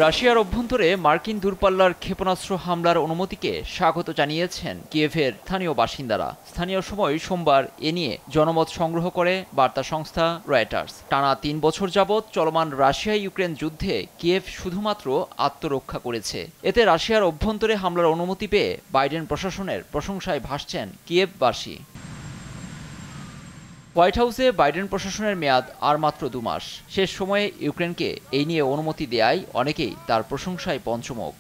রাশিয়ার অভ্যন্তরে মার্কিন দূরপাল্লার ক্ষেপণাস্ত্র হামলার অনুমতিকে স্বাগত জানিয়েছেন কিয়েভের স্থানীয় বাসিন্দারা। স্থানীয় সময় সোমবার এ নিয়ে জনমত সংগ্রহ করে বার্তা সংস্থা রয়টার্স। টানা ৩ বছর যাবৎ চলমান রাশিয়া ইউক্রেন যুদ্ধে কিয়েভ শুধুমাত্র আত্মরক্ষা করেছে। এতে রাশিয়ার অভ্যন্তরে হামলার অনুমতি পেয়ে বাইডেন প্রশাসনের প্রশংসায় ভাসছেন কিয়েভবাসী। হোয়াইট হাউসে বাইডেন প্রশাসনের মেয়াদ আর মাত্র 2 মাস। শেষ সময়ে ইউক্রেনকে এই নিয়ে অনুমতি দেয়ায় অনেকেই তার প্রশংসায় পঞ্চমুখ।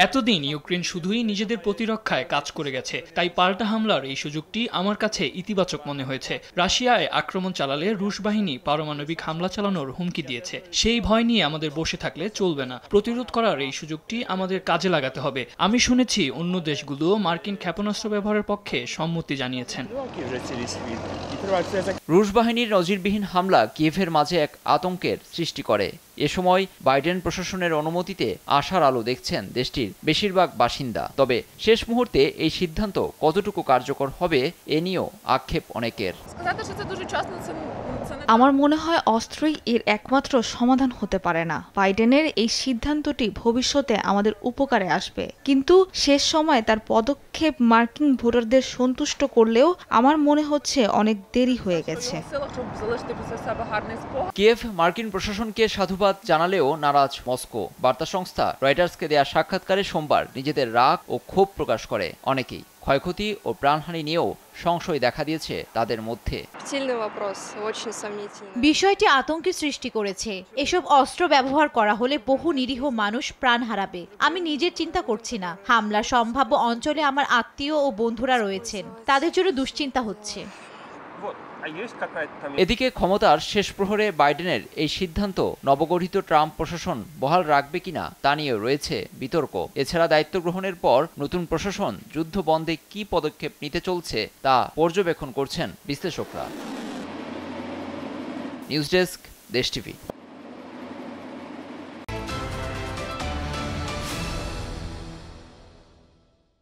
এতদিন ইউক্রেন শুধুই নিজেদের প্রতিরক্ষায় কাজ করে গেছে, তাই পাল্টা হামলার এই সুযোগটি আমার কাছে ইতিবাচক মনে হয়েছে। রাশিয়ায় আক্রমণ চালালে রুশ বাহিনী পারমাণবিক হামলা চালানোর হুমকি দিয়েছে। সেই ভয় নিয়ে আমাদের বসে থাকলে চলবে না। প্রতিরোধ করার এই সুযোগটি আমাদের কাজে লাগাতে হবে। আমি শুনেছি অন্য দেশগুলো মার্কিন ক্ষেপণাস্ত্র ব্যবহারের পক্ষে সম্মতি জানিয়েছেন। রুশ বাহিনীর নজিরবিহীন হামলা কিয়েভের মাঝে এক আতঙ্কের সৃষ্টি করে। এ সময় বাইডেন প্রশাসনের অনুমতিতে আশার আলো দেখছেন দেশটির বেশিরভাগ বাসিন্দা। তবে শেষ মুহূর্তে এই সিদ্ধান্ত কতটুকু কার্যকর হবে এ নিয়েও আক্ষেপ অনেকের। আমার মনে হয় অস্ত্রই এর একমাত্র সমাধান হতে পারে না। বাইডেনের এই সিদ্ধান্তটি ভবিষ্যতে আমাদের উপকারে আসবে, কিন্তু শেষ সময় তার পদক্ষেপ মার্কিন ভোটারদের সন্তুষ্ট করলেও আমার মনে হচ্ছে অনেক দেরি হয়ে গেছে। কিয়েভ মার্কিন প্রশাসনকে সাধুবাদ জানালেও নারাজ মস্কো। বার্তা সংস্থা রয়টার্সকে দেয়া সাক্ষাৎকারে সোমবার নিজেদের রাগ ও ক্ষোভ প্রকাশ করে অনেকেই। ক্ষয়ক্ষতি ও প্রাণহানি নিয়েও সংশয় দেখা দিয়েছে তাদের মধ্যে। বিষয়টি আতঙ্কের সৃষ্টি করেছে। এসব অস্ত্র ব্যবহার করা হলে বহু নিরীহ মানুষ প্রাণ হারাবে। আমি নিজের চিন্তা করছি না, হামলা সম্ভাব্য অঞ্চলে আমার আত্মীয় ও বন্ধুরা রয়েছেন, তাদের জন্য দুশ্চিন্তা হচ্ছে। এদিকে ক্ষমতার শেষ প্রহরে বাইডেনের এই সিদ্ধান্ত নবগঠিত ট্রাম্প প্রশাসন বহাল রাখবে কিনা তা নিয়েও রয়েছে বিতর্ক। এছাড়া দায়িত্ব গ্রহণের পর নতুন প্রশাসন যুদ্ধ বন্ধে কী পদক্ষেপ নিতে চলছে তা পর্যবেক্ষণ করছেন বিশ্লেষকরা। নিউজ ডেস্ক, দেশ টিভি।